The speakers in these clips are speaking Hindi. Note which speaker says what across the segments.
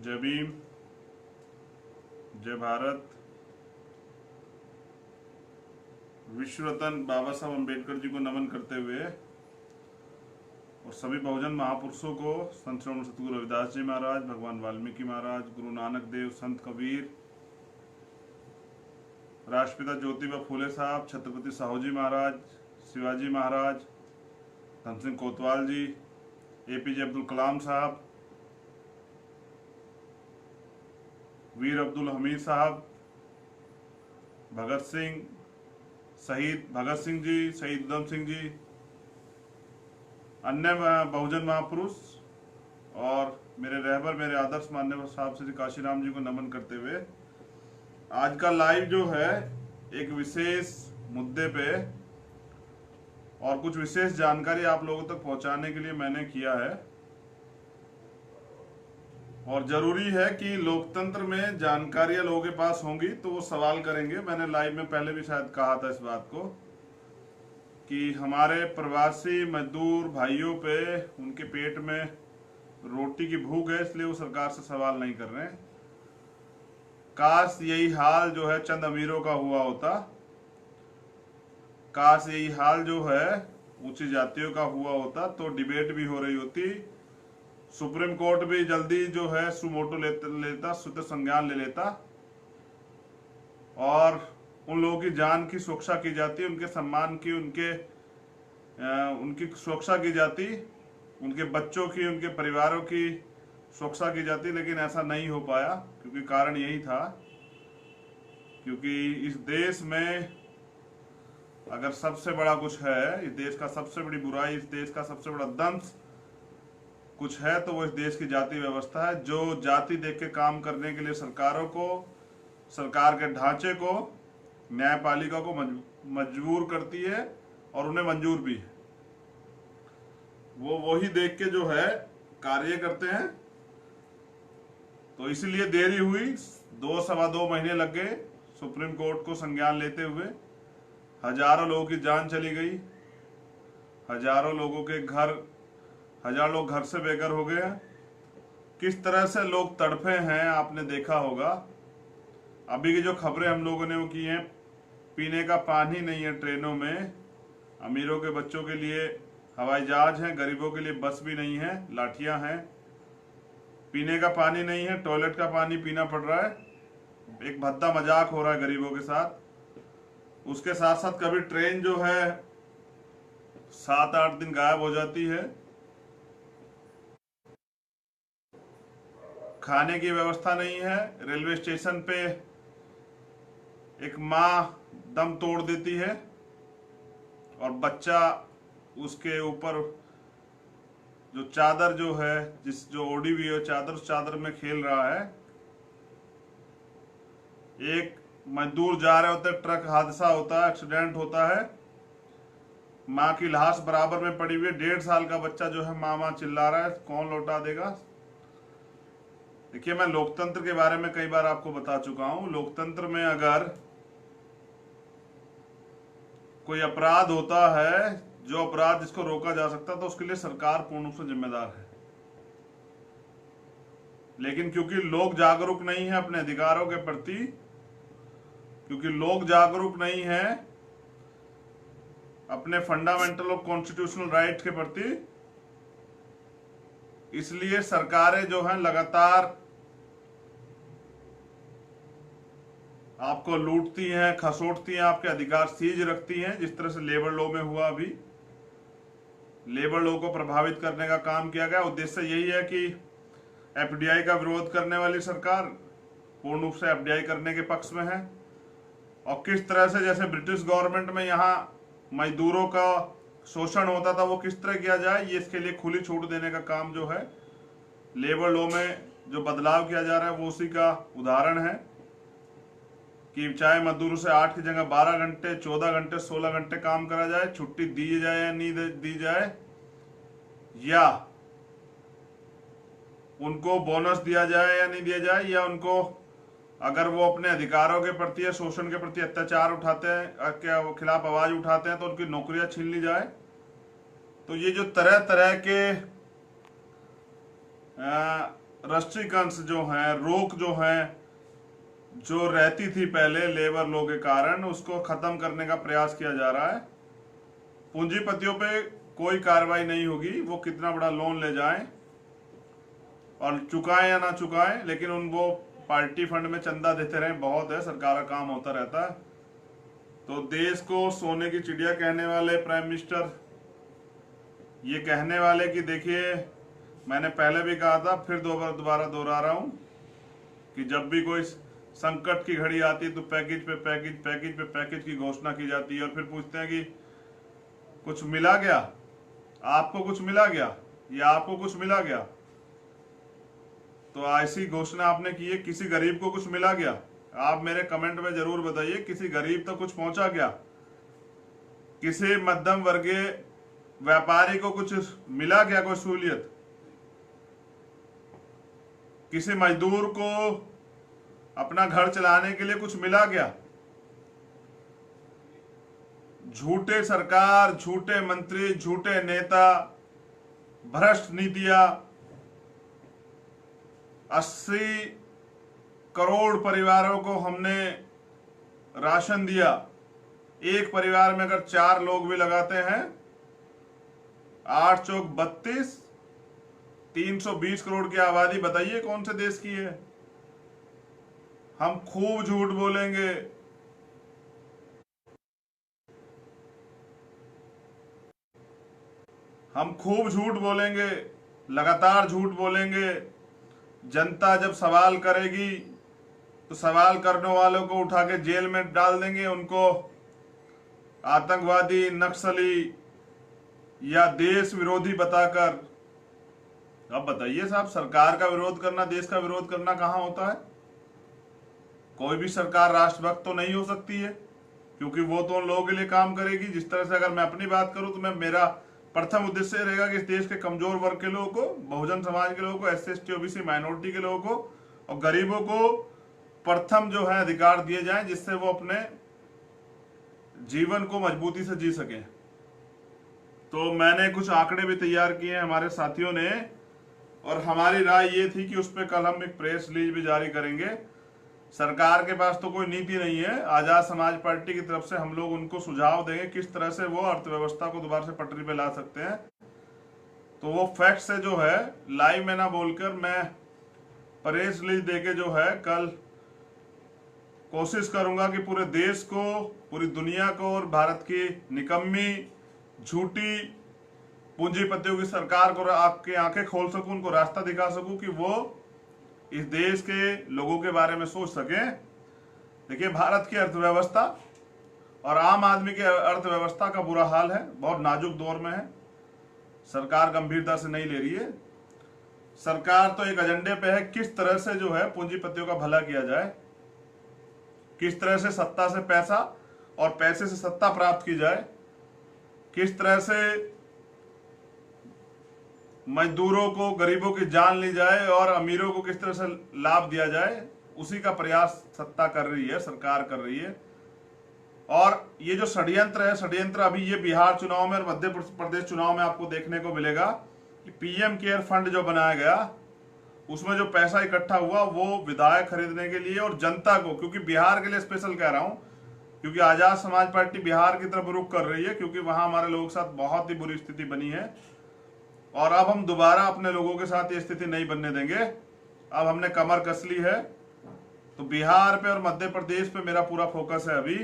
Speaker 1: जय भीम, जय भारत। विश्व रत्न बाबा साहब अम्बेडकर जी को नमन करते हुए और सभी बहुजन महापुरुषों को, संत श्री सतगुरु रविदास जी महाराज, भगवान वाल्मीकि महाराज, गुरु नानक देव, संत कबीर, राष्ट्रपिता ज्योतिबा फूले साहब, छत्रपति साहू जी महाराज, शिवाजी महाराज, धन सिंह कोतवाल जी, एपीजे अब्दुल कलाम साहब, वीर अब्दुल हमीद साहब, भगत सिंह, शहीद भगत सिंह जी, शहीद उधम सिंह जी, अन्य बहुजन महापुरुष और मेरे रहबर, मेरे आदर्श मान्यवर साहब श्री काशीराम जी को नमन करते हुए आज का लाइव जो है एक विशेष मुद्दे पे और कुछ विशेष जानकारी आप लोगों तक पहुंचाने के लिए मैंने किया है। और जरूरी है कि लोकतंत्र में जानकारियां लोगों के पास होंगी तो वो सवाल करेंगे। मैंने लाइव में पहले भी शायद कहा था इस बात को कि हमारे प्रवासी मजदूर भाइयों पे उनके पेट में रोटी की भूख है, इसलिए वो सरकार से सवाल नहीं कर रहे हैं। काश यही हाल जो है चंद अमीरों का हुआ होता, काश यही हाल जो है ऊंची जातियों का हुआ होता तो डिबेट भी हो रही होती, सुप्रीम कोर्ट भी जल्दी जो है सुमोटो लेता सुत संज्ञान ले लेता और उन लोगों की जान की सुरक्षा की जाती, उनके सम्मान की, उनकी सुरक्षा की जाती, उनके बच्चों की, उनके परिवारों की सुरक्षा की जाती। लेकिन ऐसा नहीं हो पाया क्योंकि कारण यही था क्योंकि इस देश में अगर सबसे बड़ा कुछ है, इस देश का सबसे बड़ी बुराई, इस देश का सबसे बड़ा दंश कुछ है तो वो इस देश की जाति व्यवस्था है, जो जाति देख के काम करने के लिए सरकारों को, सरकार के ढांचे को, न्यायपालिका को मजबूर करती है और उन्हें मंजूर भी है। वो वही देख के जो है कार्य करते हैं। तो इसलिए देरी हुई, 2-2.25 महीने लग गए सुप्रीम कोर्ट को संज्ञान लेते हुए। हजारों लोगों की जान चली गई, हजारों लोग घर से बेघर हो गए। किस तरह से लोग तड़पे हैं आपने देखा होगा। अभी की जो खबरें हम लोगों ने वो की हैं, पीने का पानी नहीं है ट्रेनों में, अमीरों के बच्चों के लिए हवाई जहाज हैं, गरीबों के लिए बस भी नहीं है, लाठियां हैं। पीने का पानी नहीं है, टॉयलेट का पानी पीना पड़ रहा है। एक भद्दा मजाक हो रहा है गरीबों के साथ। उसके साथ साथ कभी ट्रेन जो है 7-8 दिन गायब हो जाती है, खाने की व्यवस्था नहीं है। रेलवे स्टेशन पे एक माँ दम तोड़ देती है और बच्चा उसके ऊपर जो चादर जो है, जो ओढ़ी हुई है चादर, उस चादर में खेल रहा है। एक मजदूर जा रहे होते, ट्रक हादसा होता है, एक्सीडेंट होता है, माँ की लाश बराबर में पड़ी हुई है, 1.5 साल का बच्चा जो है माँ माँ चिल्ला रहा है, कौन लौटा देगा। देखिए, मैं लोकतंत्र के बारे में कई बार आपको बता चुका हूं। लोकतंत्र में अगर कोई अपराध होता है, जो अपराध जिसको रोका जा सकता, तो उसके लिए सरकार पूर्ण रूप से जिम्मेदार है। लेकिन क्योंकि लोग जागरूक नहीं है अपने अधिकारों के प्रति, क्योंकि लोग जागरूक नहीं है अपने फंडामेंटल और कॉन्स्टिट्यूशनल राइट के प्रति, इसलिए सरकारें जो हैं लगातार आपको लूटती हैं, खसोटती हैं, आपके अधिकार सीज रखती हैं। जिस तरह से लेबर लॉ में हुआ, अभी लेबर लॉ को प्रभावित करने का काम किया गया। उद्देश्य यही है कि एफडीआई का विरोध करने वाली सरकार पूर्ण रूप से एफडीआई करने के पक्ष में है। और किस तरह से जैसे ब्रिटिश गवर्नमेंट में यहाँ मजदूरों का शोषण होता था, वो किस तरह किया जाए, ये इसके लिए खुली छूट देने का काम जो है लेबर लॉ में जो बदलाव किया जा रहा है वो उसी का उदाहरण है कि चाहे मजदूरों से 8 की जगह 12 घंटे, 14 घंटे, 16 घंटे काम करा जाए, छुट्टी दी जाए या नहीं दी जाए, या उनको बोनस दिया जाए या नहीं दिया जाए, या उनको अगर वो अपने अधिकारों के प्रति या शोषण के प्रति अत्याचार उठाते हैं, के खिलाफ आवाज उठाते हैं, तो उनकी नौकरियां छीन ली जाए। तो ये जो तरह तरह के रेस्ट्रिक्शंस जो हैं, रोक जो है, जो रहती थी पहले लेबर लॉ के कारण, उसको खत्म करने का प्रयास किया जा रहा है। पूंजीपतियों पे कोई कार्रवाई नहीं होगी, वो कितना बड़ा लोन ले जाएं और चुकाएं या ना चुकाएं, लेकिन वो पार्टी फंड में चंदा देते रहें, बहुत है, सरकार का काम होता रहता है। तो देश को सोने की चिड़िया कहने वाले प्राइम मिनिस्टर ये कहने वाले कि देखिए, मैंने पहले भी कहा था, फिर दोबारा दोहरा रहा हूं कि जब भी कोई संकट की घड़ी आती है तो पैकेज पे पैकेज, पैकेज पे पैकेज की घोषणा की जाती है और फिर पूछते हैं कि कुछ मिला क्या, आपको कुछ मिला क्या, या आपको कुछ मिला क्या। तो ऐसी घोषणा आपने की है, किसी गरीब को कुछ मिला क्या? आप मेरे कमेंट में जरूर बताइए, किसी गरीब तक कुछ पहुंचा क्या? किसी मध्यम वर्गीय व्यापारी को कुछ मिला क्या, कोई सहूलियत? किसी मजदूर को अपना घर चलाने के लिए कुछ मिला क्या? झूठे सरकार, झूठे मंत्री, झूठे नेता, भ्रष्ट नीतियां, 80 करोड़ परिवारों को हमने राशन दिया। एक परिवार में अगर 4 लोग भी लगाते हैं, 8 चौक 32, 320 करोड़ की आबादी, बताइए कौन से देश की है? हम खूब झूठ बोलेंगे, हम खूब झूठ बोलेंगे, लगातार झूठ बोलेंगे। जनता जब सवाल करेगी तो सवाल करने वालों को उठा के जेल में डाल देंगे, उनको आतंकवादी, नक्सली या देश विरोधी बताकर। अब बताइए साहब, सरकार का विरोध करना, देश का विरोध करना कहां होता है? कोई भी सरकार राष्ट्रभक्त तो नहीं हो सकती है, क्योंकि वो तो उन लोगों के लिए काम करेगी। जिस तरह से अगर मैं अपनी बात करूं तो मैं, मेरा प्रथम उद्देश्य रहेगा कि इस देश के कमजोर वर्ग के लोगों को, बहुजन समाज के लोगों को, SC ST OBC माइनॉरिटी के लोगों को और गरीबों को प्रथम जो है अधिकार दिए जाएं, जिससे वो अपने जीवन को मजबूती से जी सके। तो मैंने कुछ आंकड़े भी तैयार किए हैं हमारे साथियों ने, और हमारी राय ये थी कि उस पर कल हम एक प्रेस रिलीज भी जारी करेंगे। सरकार के पास तो कोई नीति नहीं है, आजाद समाज पार्टी की तरफ से हम लोग उनको सुझाव देंगे किस तरह से वो अर्थव्यवस्था को दोबारा से पटरी पे ला सकते हैं। तो वो फैक्ट से जो है, लाइव में ना बोलकर मैं प्रेस रिलीज देके जो है कल कोशिश करूंगा कि पूरे देश को, पूरी दुनिया को और भारत की निकम्मी, झूठी पूंजीपतियों की सरकार को आपकी आंखें खोल सकूं, उनको रास्ता दिखा सकूं कि वो इस देश के लोगों के बारे में सोच सकें। देखिए, भारत की अर्थव्यवस्था और आम आदमी की अर्थव्यवस्था का बुरा हाल है, बहुत नाजुक दौर में है। सरकार गंभीरता से नहीं ले रही है। सरकार तो एक एजेंडे पे है, किस तरह से जो है पूंजीपतियों का भला किया जाए, किस तरह से सत्ता से पैसा और पैसे से सत्ता प्राप्त की जाए, किस तरह से मजदूरों को, गरीबों की जान ली जाए और अमीरों को किस तरह से लाभ दिया जाए, उसी का प्रयास सत्ता कर रही है, सरकार कर रही है। और ये जो षड्यंत्र है, षड्यंत्र अभी ये बिहार चुनाव में और मध्य प्रदेश चुनाव में आपको देखने को मिलेगा कि PM केयर फंड जो बनाया गया, उसमें जो पैसा इकट्ठा हुआ वो विधायक खरीदने के लिए और जनता को, क्योंकि बिहार के लिए स्पेशल कह रहा हूं, क्योंकि आजाद समाज पार्टी बिहार की तरफ रुख कर रही है, क्योंकि वहां हमारे लोगों के साथ बहुत ही बुरी स्थिति बनी है और अब हम दोबारा अपने लोगों के साथ ये स्थिति नहीं बनने देंगे। अब हमने कमर कस ली है। तो बिहार पे और मध्य प्रदेश पे मेरा पूरा फोकस है। अभी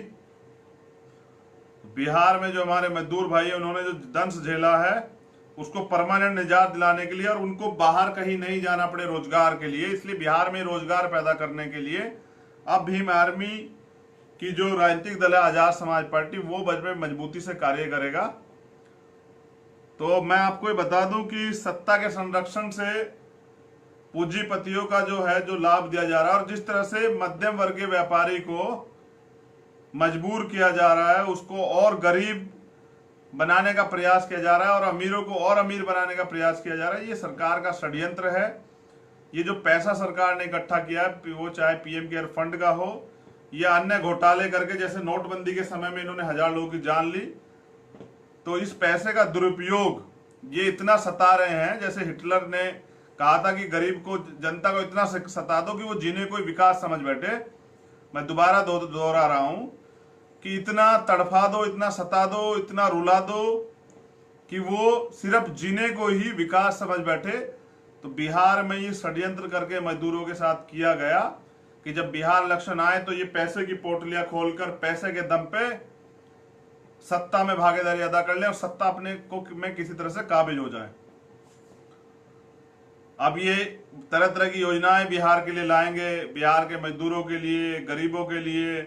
Speaker 1: बिहार में जो हमारे मजदूर भाई है, उन्होंने जो दंश झेला है, उसको परमानेंट निजात दिलाने के लिए और उनको बाहर कहीं नहीं जाना पड़े रोजगार के लिए, इसलिए बिहार में रोजगार पैदा करने के लिए अब भीम आर्मी की जो राजनीतिक दल है आजाद समाज पार्टी, वो बजट में मजबूती से कार्य करेगा। तो मैं आपको ये बता दूं कि सत्ता के संरक्षण से पूंजीपतियों का जो है, जो लाभ दिया जा रहा है और जिस तरह से मध्यम वर्गीय व्यापारी को मजबूर किया जा रहा है, उसको और गरीब बनाने का प्रयास किया जा रहा है और अमीरों को और अमीर बनाने का प्रयास किया जा रहा है, ये सरकार का षड्यंत्र है। ये जो पैसा सरकार ने इकट्ठा किया है, वो चाहे PM केयर फंड का हो या अन्य घोटाले करके, जैसे नोटबंदी के समय में इन्होंने 1000 लोगों की जान ली, तो इस पैसे का दुरुपयोग ये इतना सता रहे हैं, जैसे हिटलर ने कहा था कि गरीब को, जनता को इतना सता दो कि वो जिन्हें कोई विकास समझ बैठे। मैं दोबारा दोहरा रहा हूं कि इतना तड़फा दो, इतना सता दो, इतना रुला दो कि वो सिर्फ जीने को ही विकास समझ बैठे। तो बिहार में ये षड्यंत्र करके मजदूरों के साथ किया गया कि जब बिहार इलेक्शन आए तो ये पैसे की पोटलियां खोलकर पैसे के दम पे सत्ता में भागीदारी अदा कर ले और सत्ता अपने को में किसी तरह से काबिज हो जाए। अब ये तरह तरह की योजनाएं बिहार के लिए लाएंगे, बिहार के मजदूरों के लिए, गरीबों के लिए,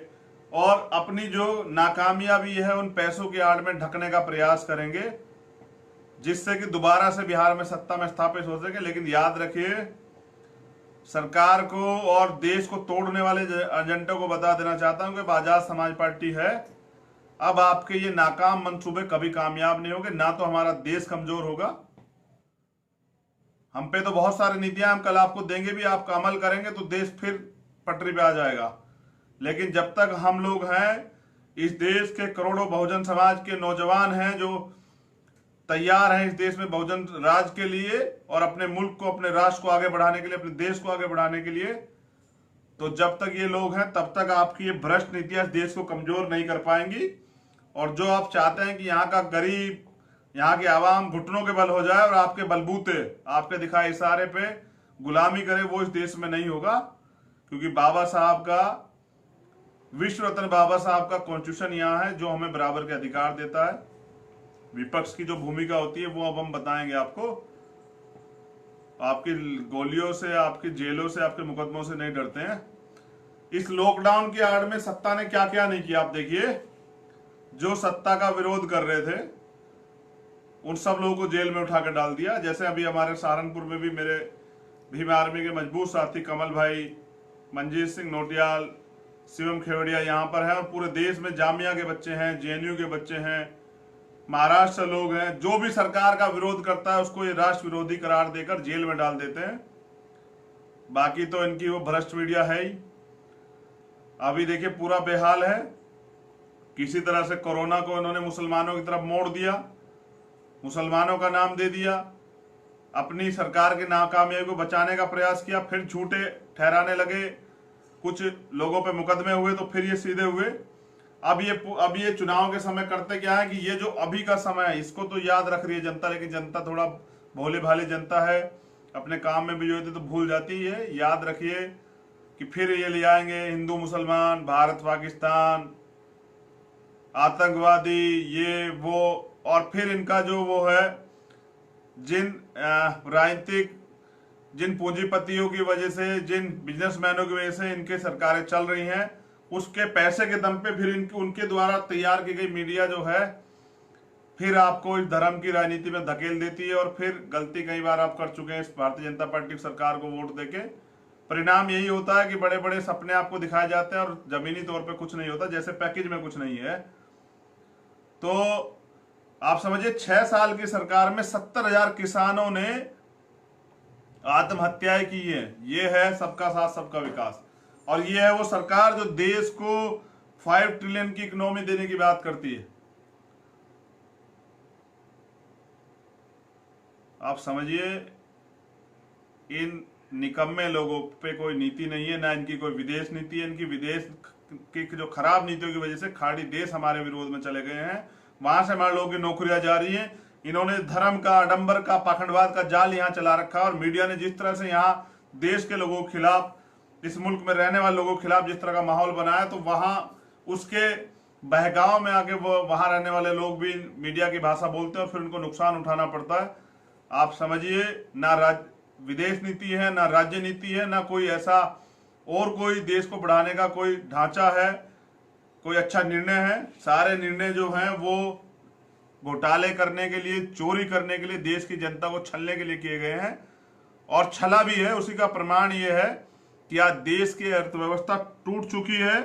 Speaker 1: और अपनी जो नाकामयाबी है उन पैसों की आड़ में ढकने का प्रयास करेंगे, जिससे कि दोबारा से बिहार में सत्ता में स्थापित हो सके। लेकिन याद रखिए, सरकार को और देश को तोड़ने वाले एजेंटों को बता देना चाहता हूं कि आजाद समाज पार्टी है। अब आपके ये नाकाम मंसूबे कभी कामयाब नहीं होंगे, ना तो हमारा देश कमजोर होगा। हम पे तो बहुत सारी नीतियां हम कल आपको देंगे भी, आपका अमल करेंगे तो देश फिर पटरी पे आ जाएगा। लेकिन जब तक हम लोग हैं, इस देश के करोड़ों बहुजन समाज के नौजवान हैं जो तैयार हैं इस देश में बहुजन राज के लिए और अपने मुल्क को, अपने राष्ट्र को आगे बढ़ाने के लिए, अपने देश को आगे बढ़ाने के लिए, तो जब तक ये लोग हैं तब तक आपकी ये भ्रष्ट नीतियां देश को कमजोर नहीं कर पाएंगी। और जो आप चाहते हैं कि यहाँ का गरीब, यहाँ की आवाम घुटनों के बल हो जाए और आपके बलबूते, आपके दिखाए इशारे पे गुलामी करे, वो इस देश में नहीं होगा। क्योंकि बाबा साहब का, विश्व रत्न बाबा साहब का कॉन्स्टिट्यूशन यहाँ है जो हमें बराबर के अधिकार देता है। विपक्ष की जो भूमिका होती है वो अब हम बताएंगे आपको। आपकी गोलियों से, आपकी जेलों से, आपके मुकदमों से नहीं डरते हैं। इस लॉकडाउन की आड़ में सत्ता ने क्या क्या नहीं किया आप देखिए। जो सत्ता का विरोध कर रहे थे उन सब लोगों को जेल में उठा कर डाल दिया। जैसे अभी हमारे सहारनपुर में भी मेरे भीम आर्मी के मजबूत साथी कमल भाई, मंजीत सिंह नोटियाल, शिवम खेवड़िया यहाँ पर है, और पूरे देश में जामिया के बच्चे हैं, जेएनयू के बच्चे हैं, महाराष्ट्र लोग हैं। जो भी सरकार का विरोध करता है उसको ये राष्ट्र विरोधी करार देकर जेल में डाल देते हैं। बाकी तो इनकी वो भ्रष्ट मीडिया है ही। अभी देखिए पूरा बेहाल है। किसी तरह से कोरोना को इन्होंने मुसलमानों की तरफ मोड़ दिया, मुसलमानों का नाम दे दिया, अपनी सरकार के नाकामयाबी को बचाने का प्रयास किया, फिर झूठे ठहराने लगे। कुछ लोगों पे मुकदमे हुए तो फिर ये सीधे हुए। अब ये चुनाव के समय करते क्या है कि ये जो अभी का समय है इसको तो याद रख रही है जनता, लेकिन जनता थोड़ा भोले भाले जनता है, अपने काम में भी जो है तो भूल जाती है। याद रखिए कि फिर ये ले आएंगे हिंदू मुसलमान, भारत पाकिस्तान, आतंकवादी, ये वो, और फिर इनका जो वो है, जिन राजनीतिक, जिन पूंजीपतियों की वजह से, जिन बिजनेसमैनों की वजह से इनके सरकारें चल रही हैं, उसके पैसे के दम पे फिर उनके द्वारा तैयार की गई मीडिया जो है फिर आपको इस धर्म की राजनीति में धकेल देती है। और फिर गलती कई बार आप कर चुके हैं इस भारतीय जनता पार्टी सरकार को वोट देके। परिणाम यही होता है कि बड़े बड़े सपने आपको दिखाए जाते हैं और जमीनी तौर पे कुछ नहीं होता, जैसे पैकेज में कुछ नहीं है। तो आप समझिए 6 साल की सरकार में 70,000 किसानों ने आत्महत्याएं की है। ये है सबका साथ सबका विकास, और ये है वो सरकार जो देश को 5 ट्रिलियन की इकोनॉमी देने की बात करती है। आप समझिए इन निकम्मे लोगों पे कोई नीति नहीं है, ना इनकी कोई विदेश नीति है। इनकी विदेश की जो खराब नीतियों की वजह से खाड़ी देश हमारे विरोध में चले गए हैं, वहां से हमारे लोगों की नौकरियां जा रही हैं। इन्होंने धर्म का, आडंबर का, पाखंडवाद का जाल यहाँ चला रखा है। और मीडिया ने जिस तरह से यहाँ देश के लोगों के खिलाफ, इस मुल्क में रहने वाले लोगों के खिलाफ जिस तरह का माहौल बनाया, तो वहां उसके बहकाव में आके वो वहां रहने वाले लोग भी मीडिया की भाषा बोलते हैं और फिर उनको नुकसान उठाना पड़ता है। आप समझिए, ना विदेश नीति है, ना राज्य नीति है, ना कोई ऐसा और कोई देश को बढ़ाने का कोई ढांचा है, कोई अच्छा निर्णय है। सारे निर्णय जो हैं वो घोटाले करने के लिए, चोरी करने के लिए, देश की जनता को छलने के लिए किए गए हैं, और छला भी है। उसी का प्रमाण ये है कि आज देश की अर्थव्यवस्था टूट चुकी है।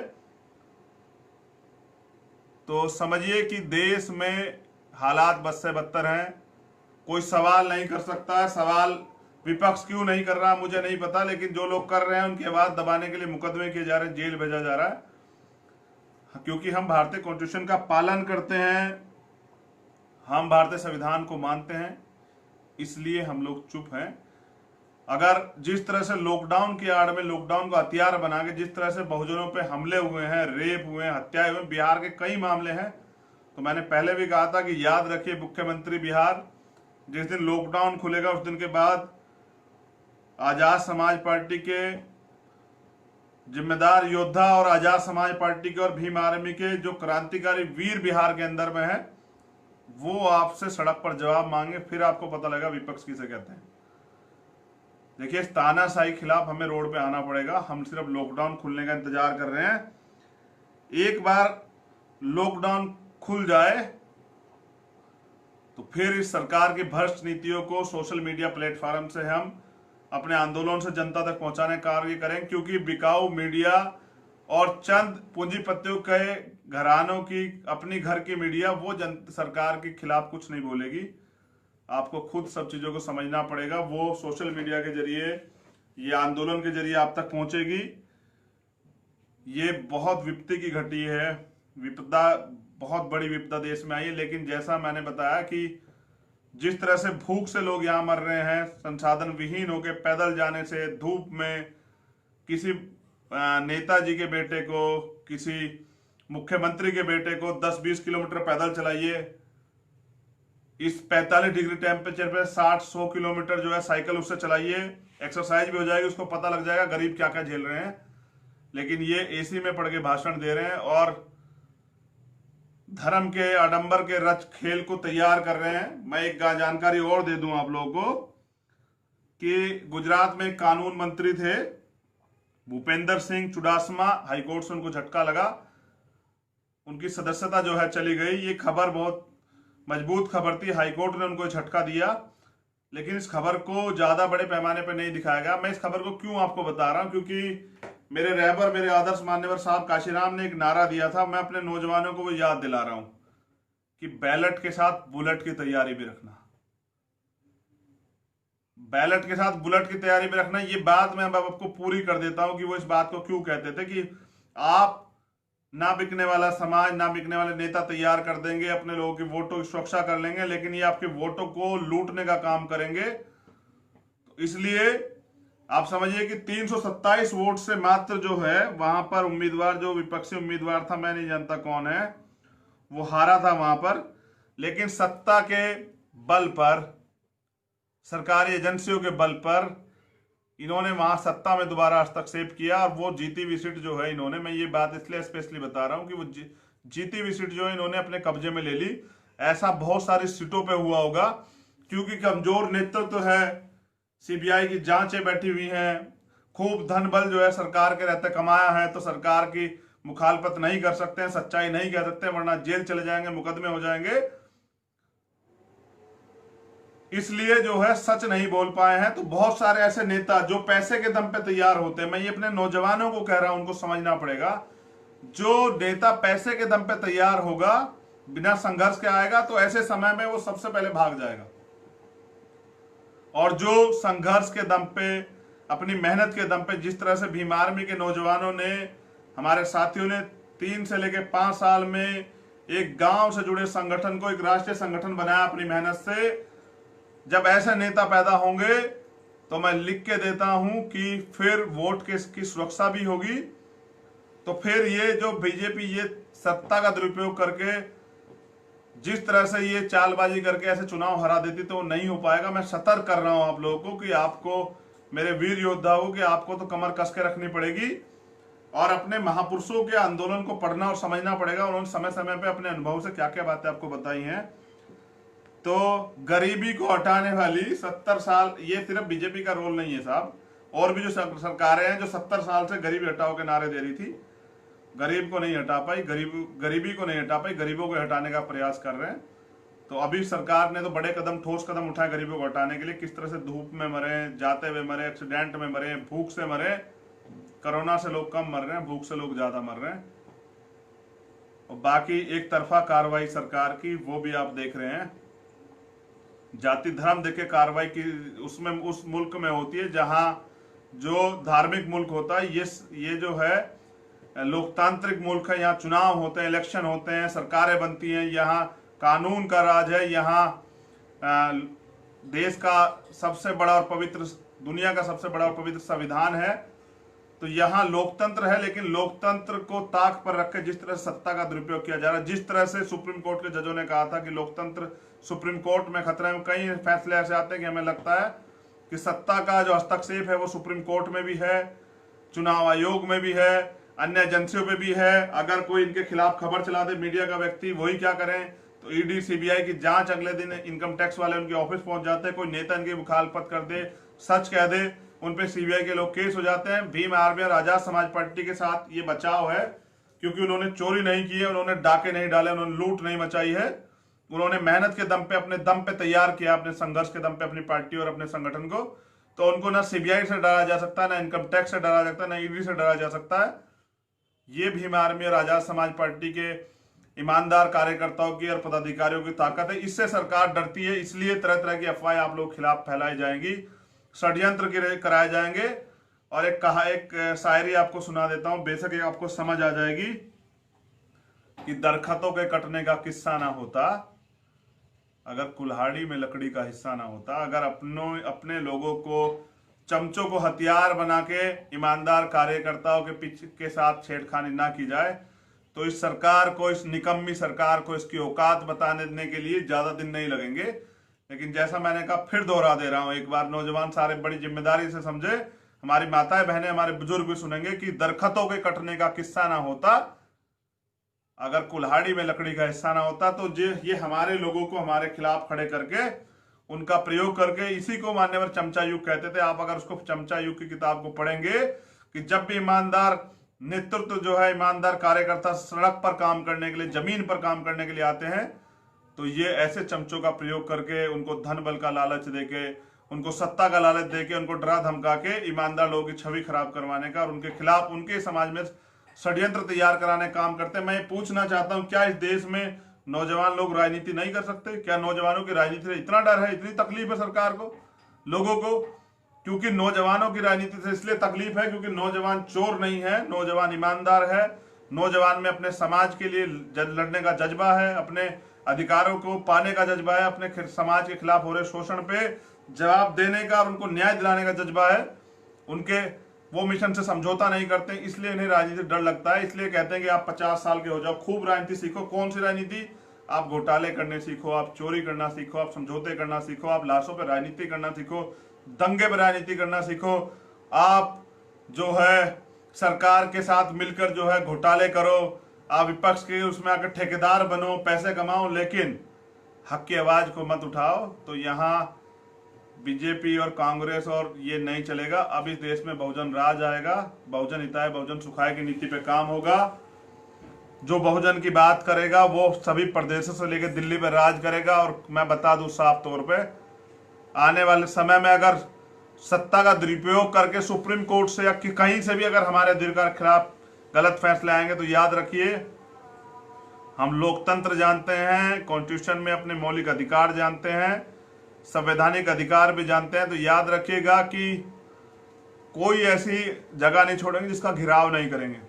Speaker 1: तो समझिए कि देश में हालात बद से बदतर हैं। कोई सवाल नहीं कर सकता है। सवाल विपक्ष क्यों नहीं कर रहा मुझे नहीं पता, लेकिन जो लोग कर रहे हैं उनकी आवाज दबाने के लिए मुकदमे किए जा रहे हैं, जेल भेजा जा रहा है। क्योंकि हम भारतीय कॉन्स्टिट्यूशन का पालन करते हैं, हम भारतीय संविधान को मानते हैं, इसलिए हम लोग चुप हैं। अगर जिस तरह से लॉकडाउन की आड़ में लॉकडाउन को हथियार बना के जिस तरह से बहुजनों पे हमले हुए हैं, रेप हुए हैं, हत्याएं हुए, बिहार के कई मामले हैं। तो मैंने पहले भी कहा था कि याद रखिए मुख्यमंत्री बिहार, जिस दिन लॉकडाउन खुलेगा उस दिन के बाद आजाद समाज पार्टी के जिम्मेदार योद्धा और आजाद समाज पार्टी के और भीम आर्मी के जो क्रांतिकारी वीर बिहार के अंदर में है, वो आपसे सड़क पर जवाब मांगे, फिर आपको पता लगा विपक्ष किसे कहते हैं। देखिए, इस तानाशाही खिलाफ हमें रोड पे आना पड़ेगा। हम सिर्फ लॉकडाउन खुलने का इंतजार कर रहे हैं। एक बार लॉकडाउन खुल जाए तो फिर इस सरकार की भ्रष्ट नीतियों को सोशल मीडिया प्लेटफॉर्म से हम अपने आंदोलन से जनता तक पहुंचाने का कार्य करें, क्योंकि बिकाऊ मीडिया और चंद पूंजीपतियों के घरानों की अपनी घर की मीडिया वो सरकार के खिलाफ कुछ नहीं बोलेगी। आपको खुद सब चीजों को समझना पड़ेगा। वो सोशल मीडिया के जरिए, ये आंदोलन के जरिए आप तक पहुंचेगी। ये बहुत विपत्ति की घटी है, विपदा, बहुत बड़ी विपदा देश में आई है। लेकिन जैसा मैंने बताया कि जिस तरह से भूख से लोग यहाँ मर रहे हैं, संसाधन विहीन होकर पैदल जाने से, धूप में, किसी नेताजी के बेटे को, किसी मुख्यमंत्री के बेटे को 10-20 किलोमीटर पैदल चलाइए। इस 45 डिग्री टेम्परेचर पे 60-100 किलोमीटर जो है साइकिल उससे चलाइए, एक्सरसाइज भी हो जाएगी, उसको पता लग जाएगा गरीब क्या क्या झेल रहे हैं। लेकिन ये एसी में पड़ के भाषण दे रहे हैं और धर्म के आडंबर के रच खेल को तैयार कर रहे हैं। मैं एक जानकारी और दे दूं आप लोगों को कि गुजरात में कानून मंत्री थे भूपेंद्र सिंह चुडासमा, हाईकोर्ट से उनको झटका लगा, उनकी सदस्यता जो है चली गई। ये खबर बहुत मजबूत खबर थी, हाईकोर्ट ने उनको झटका दिया। लेकिन इस खबर को ज्यादा बड़े पैमाने पर नहीं दिखाया गया। मैं इस खबर को क्यों आपको बता रहा हूं, क्योंकि मेरे रहबर, मेरे आदर्श मान्यवर साहब काशीराम ने एक नारा दिया था, मैं अपने नौजवानों को वो याद दिला रहा हूं कि बैलेट के साथ बुलेट की तैयारी भी रखना। बैलेट के साथ बुलेट की तैयारी भी रखना। ये बात मैं अब आपको पूरी कर देता हूं कि वो इस बात को क्यों कहते थे कि आप ना बिकने वाला समाज, ना बिकने वाले नेता तैयार कर देंगे, अपने लोगों की वोटों की सुरक्षा कर लेंगे, लेकिन ये आपके वोटों को लूटने का काम करेंगे। तो इसलिए आप समझिए कि 327 वोट से मात्र जो है वहां पर उम्मीदवार, जो विपक्षी उम्मीदवार था, मैं नहीं जानता कौन है, वो हारा था वहां पर। लेकिन सत्ता के बल पर, सरकारी एजेंसियों के बल पर इन्होंने वहां सत्ता में दोबारा हस्तक्षेप किया और वो जीती हुई सीट जो है इन्होंने, मैं ये बात इसलिए स्पेशली बता रहा हूं कि वो जीती हुई सीट जो है इन्होंने अपने कब्जे में ले ली। ऐसा बहुत सारी सीटों पे हुआ होगा, क्योंकि कमजोर नेतृत्व है, सीबीआई की जांचें बैठी हुई हैं, खूब धन बल जो है सरकार के रहते कमाया है, तो सरकार की मुखालफत नहीं कर सकते हैं, सच्चाई नहीं कह सकते, वरना जेल चले जाएंगे, मुकदमे हो जाएंगे। इसलिए जो है सच नहीं बोल पाए हैं। तो बहुत सारे ऐसे नेता जो पैसे के दम पे तैयार होते हैं, मैं ये अपने नौजवानों को कह रहा हूं, उनको समझना पड़ेगा, जो नेता पैसे के दम पे तैयार होगा, बिना संघर्ष के आएगा, तो ऐसे समय में वो सबसे पहले भाग जाएगा। और जो संघर्ष के दम पे, अपनी मेहनत के दम पे, जिस तरह से भीम आर्मी के नौजवानों ने, हमारे साथियों ने 3 से लेकर 5 साल में एक गांव से जुड़े संगठन को एक राष्ट्रीय संगठन बनाया अपनी मेहनत से, जब ऐसे नेता पैदा होंगे तो मैं लिख के देता हूं कि फिर वोट की सुरक्षा भी होगी। तो फिर ये जो बीजेपी ये सत्ता का दुरुपयोग करके जिस तरह से ये चालबाजी करके ऐसे चुनाव हरा देती, तो वो नहीं हो पाएगा। मैं सतर्क कर रहा हूं आप लोगों को कि आपको, मेरे वीर योद्धाओं, कि आपको तो कमर कस के रखनी पड़ेगी और अपने महापुरुषों के आंदोलन को पढ़ना और समझना पड़ेगा। उन्होंने समय समय पे अपने अनुभव से क्या क्या बातें आपको बताई हैं। तो गरीबी को हटाने वाली 70 साल, ये सिर्फ बीजेपी का रोल नहीं है साहब, और भी जो सरकारें हैं जो 70 साल से गरीबी हटाओ के नारे दे रही थी, गरीब को नहीं हटा पाई, गरीबी को नहीं हटा पाई, गरीबों को हटाने का प्रयास कर रहे हैं। तो अभी सरकार ने तो बड़े कदम, ठोस कदम उठाए गरीबों को हटाने के लिए। किस तरह से धूप में मरे, जाते हुए मरे, एक्सीडेंट में मरे, भूख से मरे। कोरोना से लोग कम मर रहे हैं, भूख से लोग ज्यादा मर रहे हैं। और बाकी एक तरफा कार्रवाई सरकार की, वो भी आप देख रहे हैं। जाति धर्म देखे कार्रवाई की उसमें, उस मुल्क में होती है जहां जो धार्मिक मुल्क होता है, ये जो है लोकतांत्रिक मुल्क है। यहाँ चुनाव होते हैं, इलेक्शन होते हैं, सरकारें बनती हैं, यहाँ कानून का राज है, यहाँ देश का सबसे बड़ा और पवित्र दुनिया का सबसे बड़ा और पवित्र संविधान है। तो यहाँ लोकतंत्र है, लेकिन लोकतंत्र को ताक पर रख के जिस तरह से सत्ता का दुरुपयोग किया जा रहा है, जिस तरह से सुप्रीम कोर्ट के जजों ने कहा था कि लोकतंत्र सुप्रीम कोर्ट में खतरे में, कई फैसले ऐसे आते हैं कि हमें लगता है कि सत्ता का जो हस्तक्षेप है वो सुप्रीम कोर्ट में भी है, चुनाव आयोग में भी है, अन्य एजेंसियों में भी है। अगर कोई इनके खिलाफ खबर चला दे मीडिया का व्यक्ति, वही क्या करें, तो ईडी सीबीआई की जांच, अगले दिन इनकम टैक्स वाले उनके ऑफिस पहुंच जाते हैं, कोई नेता इनकी मुखालफत कर दे, सच कह दे, उन पे सीबीआई के लोग केस हो जाते हैं। भीम आर्मी और आजाद समाज पार्टी के साथ ये बचाव है, क्योंकि उन्होंने चोरी नहीं की है, उन्होंने डाके नहीं डाले, उन्होंने लूट नहीं मचाई है, उन्होंने मेहनत के दम पे, अपने दम पे तैयार किया, अपने संघर्ष के दम पे अपनी पार्टी और अपने संगठन को। तो उनको ना सीबीआई से डरा जा सकता है, ना इनकम टैक्स से डरा जा सकता है, ना ईडी से डरा जा सकता है। ये भीम आर्मी और आजाद समाज पार्टी के ईमानदार कार्यकर्ताओं की और पदाधिकारियों की ताकत है। इससे सरकार डरती है, इसलिए तरह तरह की अफवाहें आप लोग खिलाफ फैलाई जाएंगी, षड्यंत्र कराए जाएंगे। और एक शायरी आपको सुना देता हूं, बेशक ये आपको समझ आ जाएगी कि दरख्तों के कटने का किस्सा ना होता अगर कुल्हाड़ी में लकड़ी का हिस्सा ना होता, अगर अपने लोगों को, चमचों को हथियार बना के ईमानदार कार्यकर्ताओं के पीछे के साथ छेड़खानी ना की जाए, तो इस सरकार को, इस निकम्मी सरकार को इसकी औकात बताने देने के लिए ज्यादा दिन नहीं लगेंगे। लेकिन जैसा मैंने कहा, फिर दोहरा दे रहा हूं एक बार, नौजवान सारे बड़ी जिम्मेदारी से समझे, हमारी माताएं बहनें, हमारे बुजुर्ग भी सुनेंगे कि दरख्तों के कटने का किस्सा ना होता अगर कुल्हाड़ी में लकड़ी का हिस्सा ना होता। तो ये हमारे लोगों को हमारे खिलाफ खड़े करके, उनका प्रयोग करके, इसी को मान्यवर चमचा युग कहते थे। आप अगर उसको चमचा युग की किताब को पढ़ेंगे कि जब भी ईमानदार नेतृत्व जो है, ईमानदार कार्यकर्ता सड़क पर काम करने के लिए, जमीन पर काम करने के लिए आते हैं, तो ये ऐसे चमचों का प्रयोग करके, उनको धन बल का लालच देके, उनको सत्ता का लालच देके, उनको डरा धमका के ईमानदार लोगों की छवि खराब करवाने का और उनके खिलाफ, उनके समाज में षड्यंत्र तैयार कराने का काम करते हैं। मैं पूछना चाहता हूं, क्या इस देश में नौजवान लोग राजनीति नहीं कर सकते? क्या नौजवानों की राजनीति से इतना डर है, इतनी तकलीफ है सरकार को, लोगों को? क्योंकि नौजवानों की राजनीति से इसलिए तकलीफ है क्योंकि नौजवान चोर नहीं है, नौजवान ईमानदार है, नौजवान में अपने समाज के लिए लड़ने का जज्बा है, अपने अधिकारों को पाने का जज्बा है, अपने समाज के खिलाफ हो रहे शोषण पे जवाब देने का और उनको न्याय दिलाने का जज्बा है। उनके वो मिशन से समझौता नहीं करते, इसलिए इन्हें राजनीति डर लगता है। इसलिए कहते हैं कि आप 50 साल के हो जाओ, खूब राजनीति सीखो। कौन सी राजनीति? आप घोटाले करने सीखो, आप चोरी करना सीखो, आप समझौते करना सीखो, आप लाशों पर राजनीति करना सीखो, दंगे पर राजनीति करना सीखो, आप जो है सरकार के साथ मिलकर जो है घोटाले करो, आप विपक्ष के उसमें आकर ठेकेदार बनो, पैसे कमाओ, लेकिन हक की आवाज को मत उठाओ। तो यहाँ बीजेपी और कांग्रेस और ये नहीं चलेगा। अब इस देश में बहुजन राज आएगा, बहुजन हिताय बहुजन सुखाय की नीति पे काम होगा। जो बहुजन की बात करेगा वो सभी प्रदेशों से लेकर दिल्ली पे राज करेगा। और मैं बता दूं साफ तौर पे, आने वाले समय में अगर सत्ता का दुरुपयोग करके सुप्रीम कोर्ट से या कहीं से भी अगर हमारे अधिकार खिलाफ गलत फैसले आएंगे, तो याद रखिए, हम लोकतंत्र जानते हैं, कॉन्स्टिट्यूशन में अपने मौलिक अधिकार जानते हैं, संवैधानिक अधिकार भी जानते हैं। तो याद रखिएगा कि कोई ऐसी जगह नहीं छोड़ेंगे जिसका घिराव नहीं करेंगे।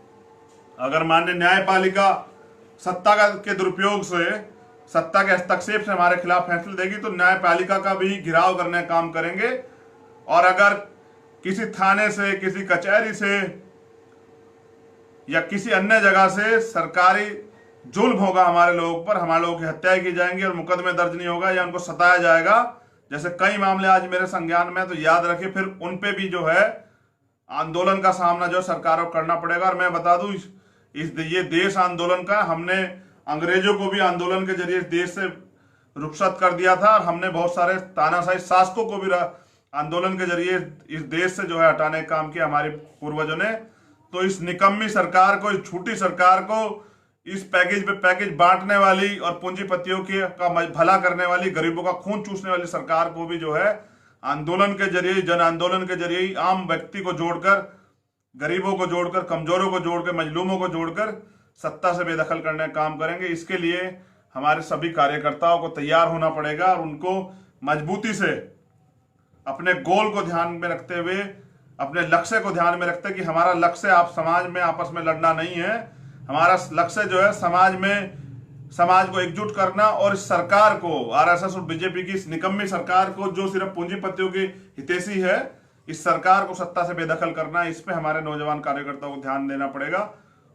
Speaker 1: अगर माननीय न्यायपालिका सत्ता के दुरुपयोग से, सत्ता के हस्तक्षेप से हमारे खिलाफ फैसले देगी, तो न्यायपालिका का भी घिराव करने का काम करेंगे। और अगर किसी थाने से, किसी कचहरी से या किसी अन्य जगह से सरकारी जुल्म होगा हमारे लोगों पर, हमारे लोगों की हत्याएं की जाएंगी और मुकदमे दर्ज नहीं होगा या उनको सताया जाएगा, जैसे कई मामले आज मेरे संज्ञान में, तो याद रखिए फिर उन पे भी जो है आंदोलन का सामना जो सरकारों को करना पड़ेगा। और मैं बता दूं, ये देश आंदोलन का, हमने अंग्रेजों को भी आंदोलन के जरिए इस देश से रुखसत कर दिया था और हमने बहुत सारे तानाशाही शासकों को भी आंदोलन के जरिए इस देश से जो है हटाने का काम किया हमारे पूर्वजों ने। तो इस निकम्मी सरकार को, इस झूठी सरकार को, इस पैकेज पे पैकेज बांटने वाली और पूंजीपतियों का भला करने वाली, गरीबों का खून चूसने वाली सरकार को भी जो है आंदोलन के जरिए, जन आंदोलन के जरिए आम व्यक्ति को जोड़कर, गरीबों को जोड़कर, कमजोरों को जोड़कर, मजलूमों को जोड़कर सत्ता से बेदखल करने का काम करेंगे। इसके लिए हमारे सभी कार्यकर्ताओं को तैयार होना पड़ेगा और उनको मजबूती से अपने गोल को ध्यान में रखते हुए, अपने लक्ष्य को ध्यान में रखते कि हमारा लक्ष्य आप समाज में आपस में लड़ना नहीं है, हमारा लक्ष्य जो है समाज को एकजुट करना और इस सरकार को, आरएसएस और बीजेपी की इस निकम्मी सरकार को, जो सिर्फ पूंजीपतियों की हितैषी है, इस सरकार को सत्ता से बेदखल करना है। इस पे हमारे नौजवान कार्यकर्ताओं को ध्यान देना पड़ेगा।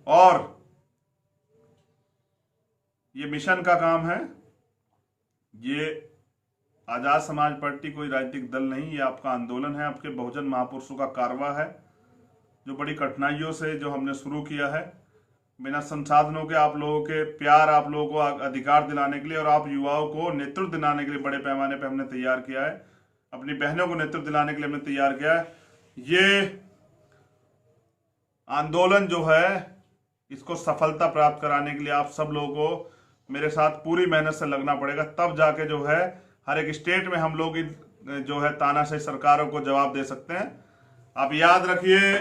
Speaker 1: और ये मिशन का काम है। ये आजाद समाज पार्टी कोई राजनीतिक दल नहीं, ये आपका आंदोलन है, आपके बहुजन महापुरुषों का कारवा है, जो बड़ी कठिनाइयों से जो हमने शुरू किया है, बिना संसाधनों के आप लोगों के प्यार, आप लोगों को अधिकार दिलाने के लिए और आप युवाओं को नेतृत्व दिलाने के लिए बड़े पैमाने पर हमने तैयार किया है। अपनी बहनों को नेतृत्व दिलाने के लिए हमने तैयार किया है। ये आंदोलन जो है, इसको सफलता प्राप्त कराने के लिए आप सब लोगों को मेरे साथ पूरी मेहनत से लगना पड़ेगा। तब जाके जो है हर एक स्टेट में हम लोग जो है तानाशाही सरकारों को जवाब दे सकते हैं। आप याद रखिए,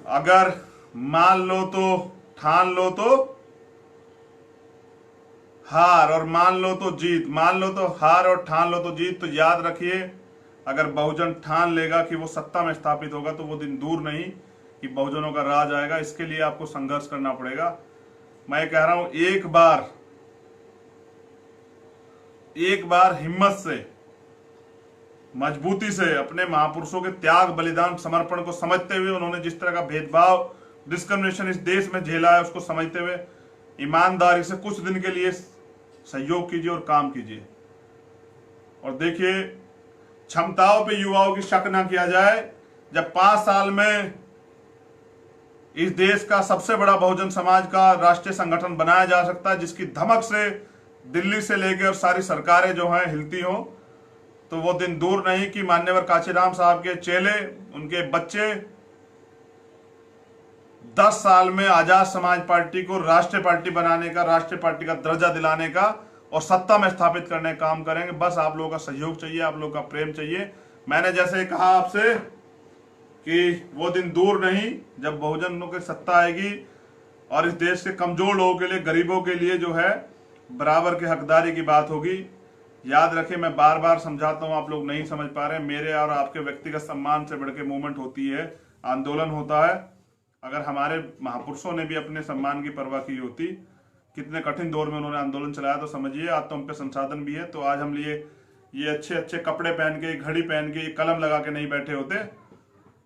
Speaker 1: अगर मान लो तो ठान लो तो हार, और मान लो तो जीत, मान लो तो हार और ठान लो तो जीत। तो याद रखिए, अगर बहुजन ठान लेगा कि वो सत्ता में स्थापित होगा तो वो दिन दूर नहीं कि बहुजनों का राज आएगा। इसके लिए आपको संघर्ष करना पड़ेगा। मैं कह रहा हूं, एक बार हिम्मत से, मजबूती से, अपने महापुरुषों के त्याग, बलिदान, समर्पण को समझते हुए, उन्होंने जिस तरह का भेदभाव, डिस्क्रिमिनेशन इस देश में झेला है, उसको समझते हुए ईमानदारी से कुछ दिन के लिए सहयोग कीजिए और काम कीजिए। और देखिए, क्षमताओं पे युवाओं की शक ना किया जाए। जब 5 साल में इस देश का सबसे बड़ा बहुजन समाज का राष्ट्रीय संगठन बनाया जा सकता है, जिसकी धमक से दिल्ली से लेकर और सारी सरकारें जो हैं हिलती हो, तो वो दिन दूर नहीं कि मान्यवर कांशीराम साहब के चेले, उनके बच्चे 10 साल में आजाद समाज पार्टी को राष्ट्रीय पार्टी बनाने का, राष्ट्रीय पार्टी का दर्जा दिलाने का और सत्ता में स्थापित करने का काम करेंगे। बस आप लोगों का सहयोग चाहिए, आप लोगों का प्रेम चाहिए। मैंने जैसे कहा आपसे कि वो दिन दूर नहीं जब बहुजनों की सत्ता आएगी और इस देश के कमजोर लोगों के लिए, गरीबों के लिए जो है बराबर की हकदारी की बात होगी। याद रखें, मैं बार बार समझाता हूं, आप लोग नहीं समझ पा रहे हैं। मेरे और आपके व्यक्तिगत सम्मान से बढ़ के मूवमेंट होती है, आंदोलन होता है। अगर हमारे महापुरुषों ने भी अपने सम्मान की परवाह की होती, कितने कठिन दौर में उन्होंने आंदोलन चलाया, तो समझिए आज तो हम पे संसाधन भी है, तो आज हम लिए ये अच्छे अच्छे कपड़े पहन के, घड़ी पहन के, कलम लगा के नहीं बैठे होते।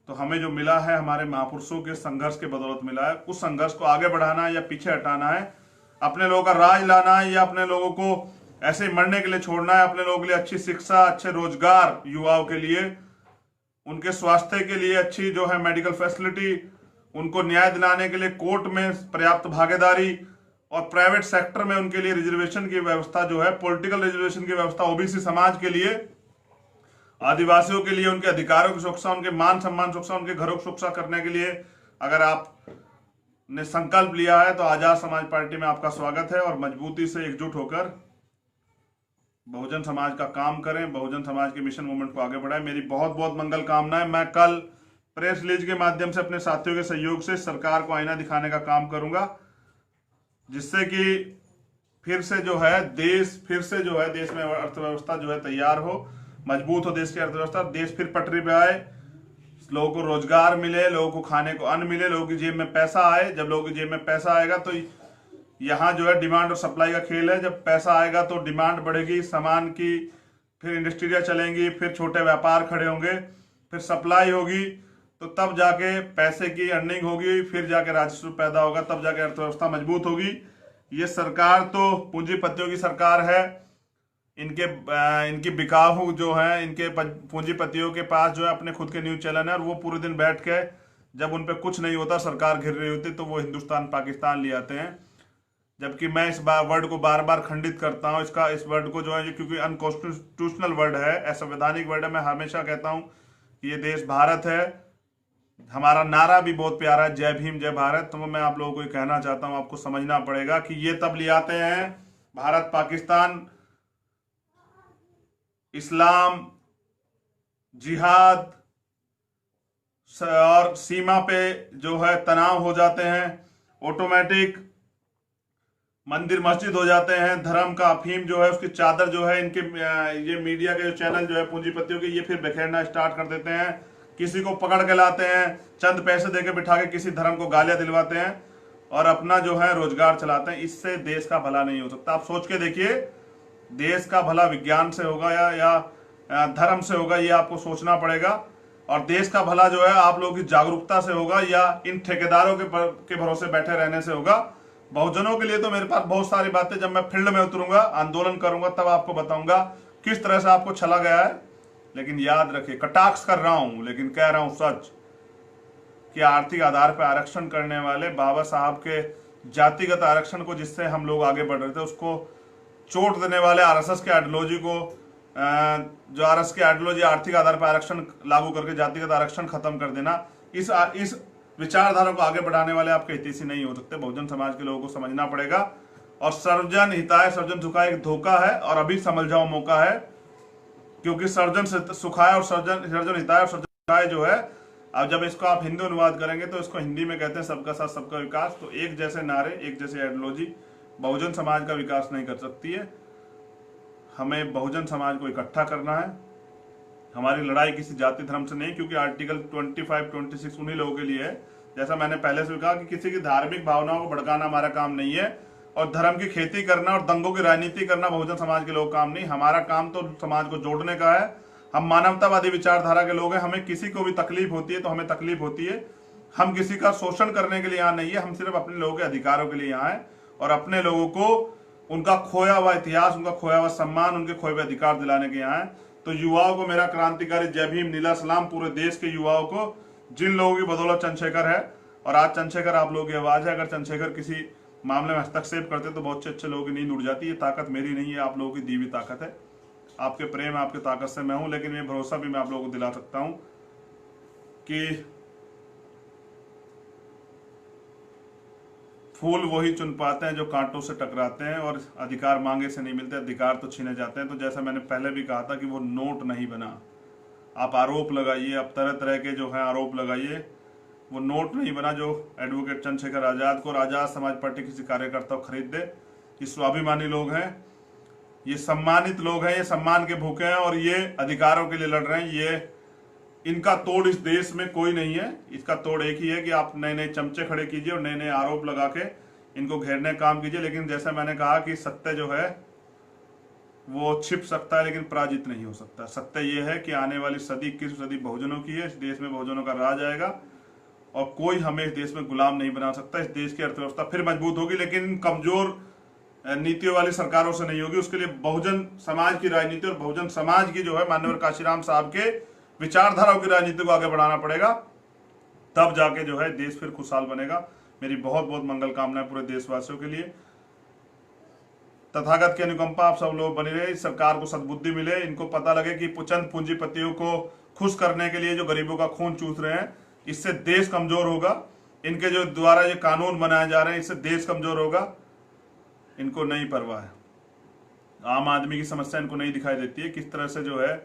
Speaker 1: तो हमें जो मिला है हमारे महापुरुषों के संघर्ष के बदौलत मिला है। उस संघर्ष को आगे बढ़ाना है या पीछे हटाना है, अपने लोगों का राज लाना है या अपने लोगों को ऐसे ही मरने के लिए छोड़ना है, अपने लोगों के लिए अच्छी शिक्षा, अच्छे रोजगार, युवाओं के लिए उनके स्वास्थ्य के लिए अच्छी जो है मेडिकल फैसिलिटी, उनको न्याय दिलाने के लिए कोर्ट में पर्याप्त भागीदारी और प्राइवेट सेक्टर में उनके लिए रिजर्वेशन की व्यवस्था जो है, पॉलिटिकल रिजर्वेशन की व्यवस्था, ओबीसी समाज के लिए, आदिवासियों के लिए उनके अधिकारों की सुरक्षा, उनके मान सम्मान सुरक्षा, उनके घरों की सुरक्षा करने के लिए अगर आपने संकल्प लिया है तो आजाद समाज पार्टी में आपका स्वागत है। और मजबूती से एकजुट होकर बहुजन समाज का काम करें, बहुजन समाज के मिशन मूवमेंट को आगे बढ़ाएं। मेरी बहुत बहुत मंगल कामनाएं। मैं कल प्रेस रिलीज के माध्यम से अपने साथियों के सहयोग से सरकार को आईना दिखाने का काम करूंगा, जिससे कि फिर से जो है देश में अर्थव्यवस्था जो है तैयार हो, मजबूत हो देश की अर्थव्यवस्था, देश फिर पटरी पे आए, लोगों को रोजगार मिले, लोगों को खाने को अन्न मिले, लोगों की जेब में पैसा आए। जब लोगों की जेब में पैसा आएगा तो यहाँ जो है डिमांड और सप्लाई का खेल है। जब पैसा आएगा तो डिमांड बढ़ेगी सामान की, फिर इंडस्ट्रियाँ चलेंगी, फिर छोटे व्यापार खड़े होंगे, फिर सप्लाई होगी, तो तब जाके पैसे की अर्निंग होगी, फिर जाके राजस्व पैदा होगा, तब जाके अर्थव्यवस्था मजबूत होगी। ये सरकार तो पूंजीपतियों की सरकार है। इनकी बिकाऊ जो है, इनके पूंजीपतियों के पास जो है अपने खुद के न्यूज चैनल है, और वो पूरे दिन बैठ के जब उन पे कुछ नहीं होता, सरकार घिर रही होती, तो वो हिंदुस्तान पाकिस्तान ले आते हैं। जबकि मैं इस वर्ड को बार बार खंडित करता हूं, इस वर्ड को जो है, क्योंकि अनकॉन्स्टिट्यूशनल वर्ड है, असंवैधानिक वर्ड है। मैं हमेशा कहता हूं कि ये देश भारत है। हमारा नारा भी बहुत प्यारा है, जय भीम जय भारत। तो मैं आप लोगों को कहना चाहता हूं, आपको समझना पड़ेगा कि ये तब ले आते हैं भारत पाकिस्तान, इस्लाम, जिहाद और सीमा पे जो है तनाव हो जाते हैं, ऑटोमेटिक मंदिर मस्जिद हो जाते हैं, धर्म का अफीम जो है उसकी चादर जो है इनके ये मीडिया के जो चैनल जो है पूंजीपतियों के, ये फिर बिखेरना स्टार्ट कर देते हैं। किसी को पकड़ के लाते हैं, चंद पैसे देके बिठा के किसी धर्म को गालियां दिलवाते हैं और अपना जो है रोजगार चलाते हैं। इससे देश का भला नहीं हो सकता। आप सोच के देखिए, देश का भला विज्ञान से होगा या धर्म से होगा, ये आपको सोचना पड़ेगा। और देश का भला जो है आप लोगों की जागरूकता से होगा या इन ठेकेदारों के भरोसे बैठे रहने से होगा। बहुजनों के लिए तो मेरे पास बहुत सारी बातें, जब मैं फील्ड में उतरूंगा, आंदोलन करूंगा, तब आपको बताऊंगा किस तरह से आपको छला गया है। लेकिन याद रखिए, कटाक्ष कर रहा हूं लेकिन कह रहा हूं सच, कि आर्थिक आधार पर आरक्षण करने वाले बाबा साहब के जातिगत आरक्षण को, जिससे हम लोग आगे बढ़ रहे थे, उसको चोट देने वाले आरएसएस के आइडियोलॉजी को, जो आरएस की आइडियोलॉजी आर्थिक आधार पर आरक्षण लागू करके जातिगत आरक्षण खत्म कर देना, इस विचारधारा को आगे बढ़ाने वाले आपके हितैषी नहीं हो सकते। बहुजन समाज के लोगों को समझना पड़ेगा। और सर्वजन हिताय सर्वजन सुखाय एक धोखा है, और अभी समझ जाओ मौका है, क्योंकि सर्वजन सुखाय और सर्वजन हिताय और सर्वजन सुखाय जो है, अब जब इसको आप हिंदी अनुवाद करेंगे तो इसको हिंदी में कहते हैं सबका साथ सबका विकास। तो एक जैसे नारे, एक जैसे आइडियोलॉजी बहुजन समाज का विकास नहीं कर सकती है। हमें बहुजन समाज को इकट्ठा करना है। हमारी लड़ाई किसी जाति धर्म से नहीं, क्योंकि आर्टिकल 25, 26 उन्हीं लोगों के लिए है। जैसा मैंने पहले से कहा कि किसी की धार्मिक भावनाओं को भड़काना हमारा काम नहीं है, और धर्म की खेती करना और दंगों की राजनीति करना बहुजन समाज के लोग काम नहीं। हमारा काम तो समाज को जोड़ने का है। हम मानवतावादी विचारधारा के लोग हैं। हमें किसी को भी तकलीफ होती है तो हमें तकलीफ होती है। हम किसी का शोषण करने के लिए यहाँ नहीं है। हम सिर्फ अपने लोगों के अधिकारों के लिए यहाँ है, और अपने लोगों को उनका खोया हुआ इतिहास, उनका खोया हुआ सम्मान, उनके खोए हुए अधिकार दिलाने के यहाँ है। तो युवाओं को मेरा क्रांतिकारी जय भीम, नीला सलाम, पूरे देश के युवाओं को, जिन लोगों की बदौलत चंद्रशेखर है। और आज चंद्रशेखर आप लोगों की आवाज है। अगर चंद्रशेखर किसी मामले में हस्तक्षेप करते तो बहुत अच्छे लोगों की नींद उड़ जाती। ये ताकत मेरी नहीं है, आप लोगों की दी हुई ताकत है। आपके प्रेम, आपके ताकत से मैं हूं। लेकिन ये भरोसा भी मैं आप लोगों को दिला सकता हूं कि फूल वही चुन पाते हैं जो कांटों से टकराते हैं, और अधिकार मांगे से नहीं मिलते, अधिकार तो छीने जाते हैं। तो जैसा मैंने पहले भी कहा था कि वो नोट नहीं बना। आप आरोप लगाइए, आप तरह तरह के जो है आरोप लगाइए, वो नोट नहीं बना जो एडवोकेट चंद्रशेखर आजाद को और आजाद समाज पार्टी किसी कार्यकर्ता को खरीद दे। ये स्वाभिमानी लोग हैं, ये सम्मानित लोग हैं, ये सम्मान के भूखे हैं, और ये अधिकारों के लिए लड़ रहे हैं। ये इनका तोड़ इस देश में कोई नहीं है। इसका तोड़ एक ही है कि आप नए नए चमचे खड़े कीजिए और नए नए आरोप लगा के इनको घेरने का काम कीजिए। लेकिन जैसा मैंने कहा कि सत्य जो है वो छिप सकता है, लेकिन पराजित नहीं हो सकता। सत्य ये है कि आने वाली सदी 21वीं सदी बहुजनों की है। इस देश में बहुजनों का राज आएगा, और कोई हमें इस देश में गुलाम नहीं बना सकता। इस देश की अर्थव्यवस्था फिर मजबूत होगी, लेकिन कमजोर नीतियों वाली सरकारों से नहीं होगी। उसके लिए बहुजन समाज की राजनीति और बहुजन समाज की जो है माननीय काशीराम साहब के विचारधाराओं की राजनीति को आगे बढ़ाना पड़ेगा। तब जाके जो है देश फिर खुशहाल बनेगा। मेरी बहुत बहुत मंगल कामनाएं पूरे देशवासियों के लिए। तथागत की अनुकंपा आप सब लोग बनी रहे, इस सरकार को सद्बुद्धि मिले, इनको पता लगे कि चंद पूंजीपतियों को खुश करने के लिए जो गरीबों का खून चूस रहे हैं, इससे देश कमजोर होगा। इनके जो द्वारा ये कानून बनाए जा रहे हैं, इससे देश कमजोर होगा। इनको नहीं परवाह है। आम आदमी की समस्या इनको नहीं दिखाई देती है। किस तरह से जो है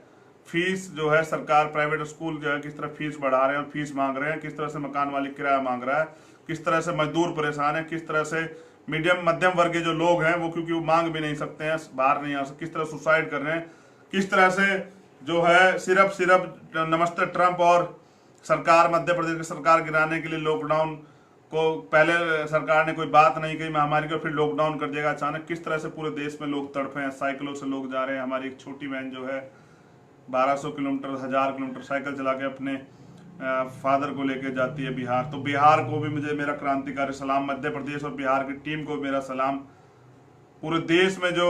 Speaker 1: फीस जो है सरकार, प्राइवेट स्कूल जो है किस तरह फीस बढ़ा रहे हैं और फीस मांग रहे हैं, किस तरह से मकान मालिक किराया मांग रहा है, किस तरह से मजदूर परेशान है, किस तरह से मीडियम मध्यम वर्ग के जो लोग हैं वो क्योंकि वो मांग भी नहीं सकते हैं, बाहर नहीं आ सकते, किस तरह सुसाइड कर रहे हैं, किस तरह से जो है सिर्फ नमस्ते ट्रंप और सरकार, मध्य प्रदेश की सरकार गिराने के लिए लॉकडाउन को पहले सरकार ने कोई बात नहीं कही महामारी को, फिर लॉकडाउन कर दिया अचानक। किस तरह से पूरे देश में लोग तड़पे हैं, साइकिलों से लोग जा रहे हैं। हमारी एक छोटी बहन जो है 1200 किलोमीटर 1000 किलोमीटर साइकिल चला के अपने फादर को लेके जाती है बिहार। तो बिहार को भी मुझे मेरा क्रांतिकारी सलाम, मध्य प्रदेश और बिहार की टीम को मेरा सलाम। पूरे देश में जो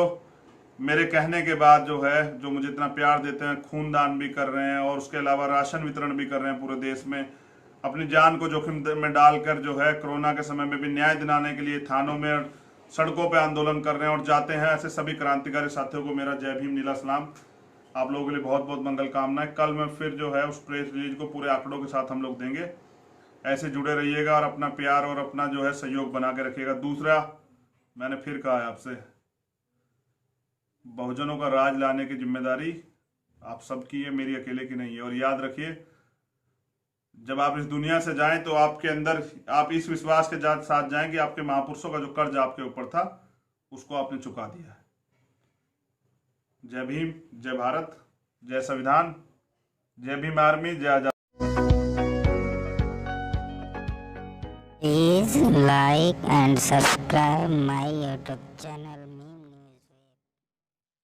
Speaker 1: मेरे कहने के बाद जो है, जो मुझे इतना प्यार देते हैं, खूनदान भी कर रहे हैं और उसके अलावा राशन वितरण भी कर रहे हैं पूरे देश में, अपनी जान को जोखिम में डालकर जो है कोरोना के समय में भी न्याय दिलाने के लिए थानों में सड़कों पे आंदोलन कर रहे हैं और जाते हैं। ऐसे सभी क्रांतिकारी साथियों को मेरा जय भीम, नीला सलाम। आप लोगों के लिए बहुत बहुत मंगल कामनाएं। कल मैं फिर जो है उस प्रेस रिलीज को पूरे आंकड़ों के साथ हम लोग देंगे। ऐसे जुड़े रहिएगा और अपना प्यार और अपना जो है सहयोग बना के रखिएगा। दूसरा, मैंने फिर कहा है आपसे, बहुजनों का राज लाने की जिम्मेदारी आप सबकी है, मेरी अकेले की नहीं है। और याद रखिए, जब आप इस दुनिया से जाएं तो आपके अंदर आप इस विश्वास के साथ जाएं कि आपके महापुरुषों का जो कर्ज आपके ऊपर था उसको आपने चुका दिया है। जय भीम, जय भारत, जय संविधान, जय भीम आर्मी, जय आजाद।
Speaker 2: Please like and subscribe my YouTube channel.